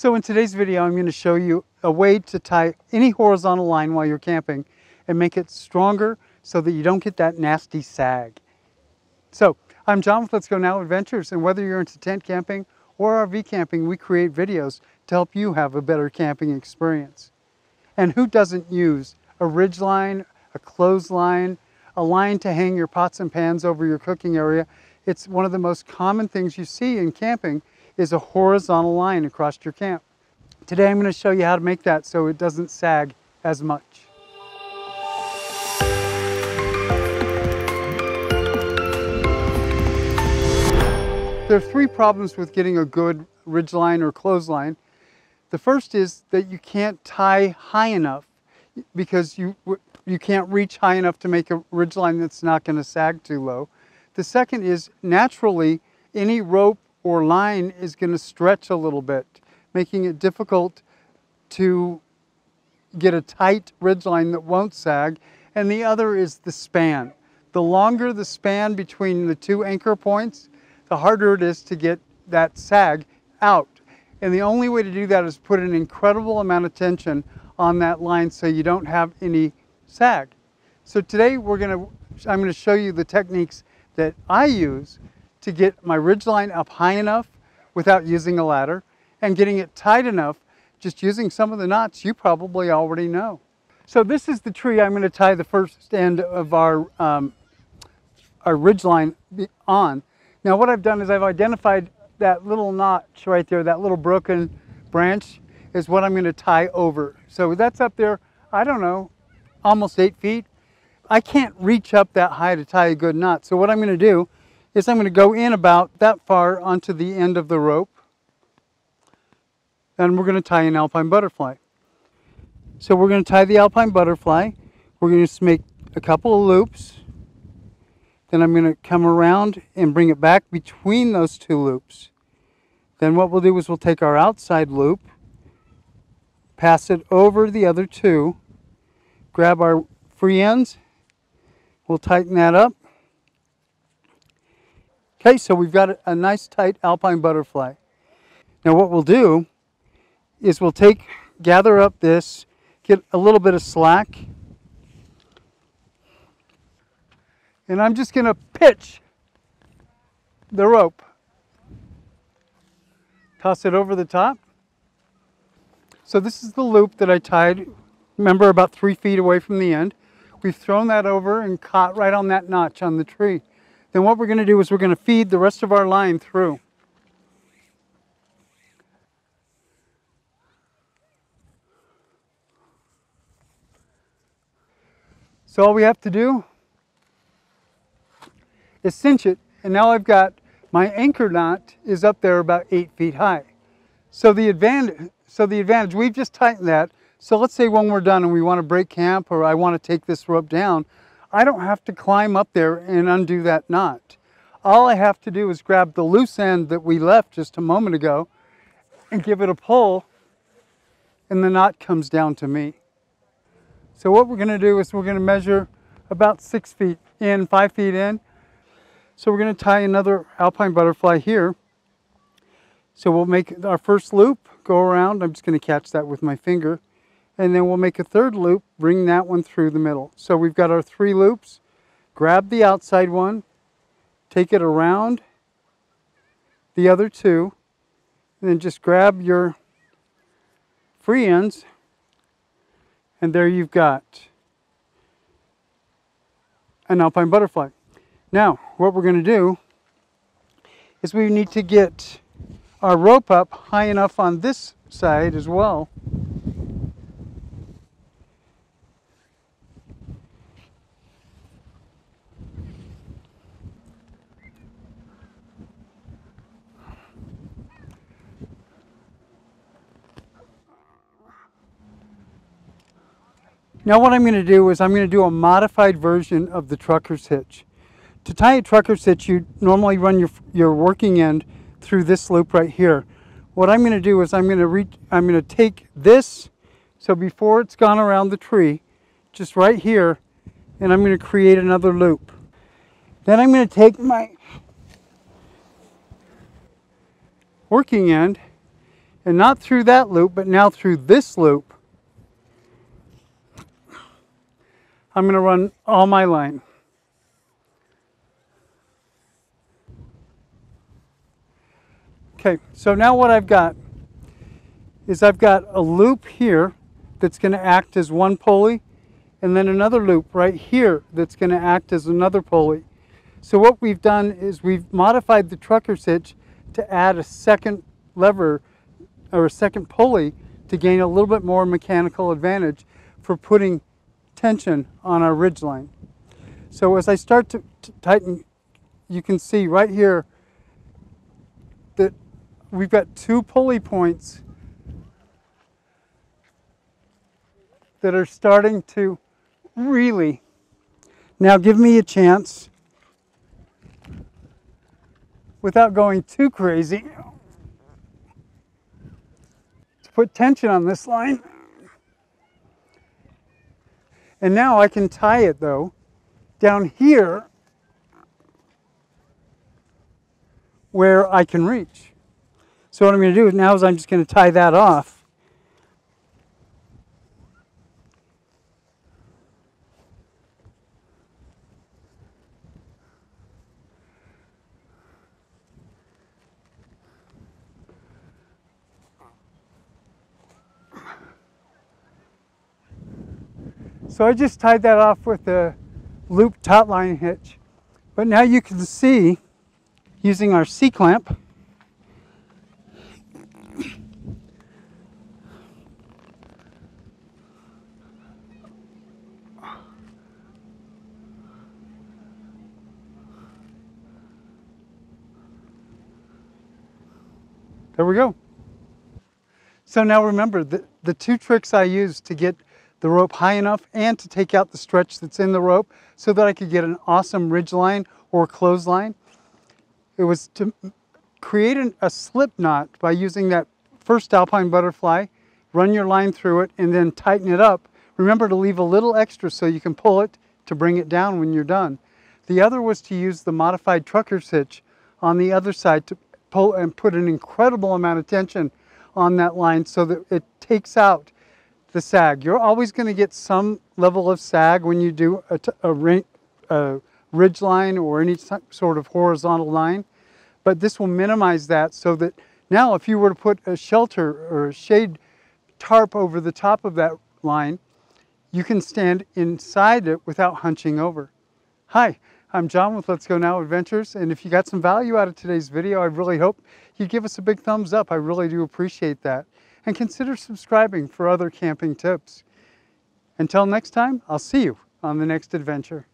So in today's video, I'm going to show you a way to tie any horizontal line while you're camping and make it stronger so that you don't get that nasty sag. So I'm John with Let's Go Now Adventures, and whether you're into tent camping or RV camping, we create videos to help you have a better camping experience. And who doesn't use a ridgeline, a clothesline, a line to hang your pots and pans over your cooking area? It's one of the most common things you see in camping is a horizontal line across your camp. Today I'm going to show you how to make that so it doesn't sag as much. There are three problems with getting a good ridgeline or clothesline. The first is that you can't tie high enough because you can't reach high enough to make a ridgeline that's not going to sag too low. The second is naturally any rope or line is going to stretch a little bit, making it difficult to get a tight ridgeline that won't sag. And the other is the span. The longer the span between the two anchor points, the harder it is to get that sag out. And the only way to do that is put an incredible amount of tension on that line so you don't have any sag. So today I'm going to show you the techniques that I use to get my ridgeline up high enough without using a ladder and getting it tight enough just using some of the knots you probably already know. So this is the tree I'm going to tie the first end of our ridgeline on. Now what I've done is I've identified that little notch right there, that little broken branch is what I'm going to tie over. So that's up there, I don't know, almost 8 feet. I can't reach up that high to tie a good knot. So what I'm going to do is I'm going to go in about that far onto the end of the rope. And we're going to tie an Alpine Butterfly. So we're going to tie the Alpine Butterfly. We're going to make a couple of loops. Then I'm going to come around and bring it back between those two loops. Then what we'll do is we'll take our outside loop, pass it over the other two, grab our free ends, we'll tighten that up. Okay, so we've got a nice tight Alpine Butterfly. Now what we'll do is we'll gather up this, get a little bit of slack, and I'm just going to pitch the rope. Toss it over the top. So this is the loop that I tied, remember, about 3 feet away from the end. We've thrown that over and caught right on that notch on the tree. Then what we're going to do is we're going to feed the rest of our line through. So all we have to do is cinch it, and now I've got my anchor knot is up there about 8 feet high. So the advantage, we've just tightened that. So let's say when we're done and we want to break camp or I want to take this rope down, I don't have to climb up there and undo that knot. All I have to do is grab the loose end that we left just a moment ago and give it a pull, and the knot comes down to me. So what we're going to do is we're going to measure about 6 feet in, 5 feet in. So we're going to tie another Alpine Butterfly here. So we'll make our first loop, go around. I'm just going to catch that with my finger. And then we'll make a third loop, bring that one through the middle. So we've got our 3 loops. Grab the outside one, take it around the other 2, and then just grab your free ends, and there you've got an Alpine Butterfly. Now, what we're going to do is we need to get our rope up high enough on this side as well. Now what I'm going to do is I'm going to do a modified version of the trucker's hitch. To tie a trucker's hitch, you normally run your working end through this loop right here. What I'm going to do is I'm going to take this, so before it's gone around the tree, just right here, and I'm going to create another loop. Then I'm going to take my working end And not through that loop, but now through this loop, I'm going to run all my line. Okay, so now what I've got is I've got a loop here that's going to act as one pulley, and then another loop right here that's going to act as another pulley. So what we've done is we've modified the trucker's hitch to add a second lever or a second pulley to gain a little bit more mechanical advantage for putting tension on our ridgeline. So as I start to tighten, you can see right here that we've got two pulley points that are starting to really now give me a chance, without going too crazy, to put tension on this line. And now I can tie it though down here where I can reach. So what I'm going to do now is I'm just going to tie that off. So I just tied that off with a loop top line hitch. But now you can see, using our C-clamp, there we go. So now remember, the two tricks I used to get the rope high enough and to take out the stretch that's in the rope so that I could get an awesome ridgeline or clothesline. It was to create a slip knot by using that first Alpine Butterfly, run your line through it, and then tighten it up. Remember to leave a little extra so you can pull it to bring it down when you're done. The other was to use the modified trucker's hitch on the other side to pull and put an incredible amount of tension on that line so that it takes out the sag. You're always going to get some level of sag when you do a ridge line or any sort of horizontal line, but this will minimize that so that now if you were to put a shelter or a shade tarp over the top of that line, you can stand inside it without hunching over. Hi, I'm John with Let's Go Now Adventures, and if you got some value out of today's video, I really hope you give us a big thumbs up. I really do appreciate that. And consider subscribing for other camping tips. Until next time, I'll see you on the next adventure.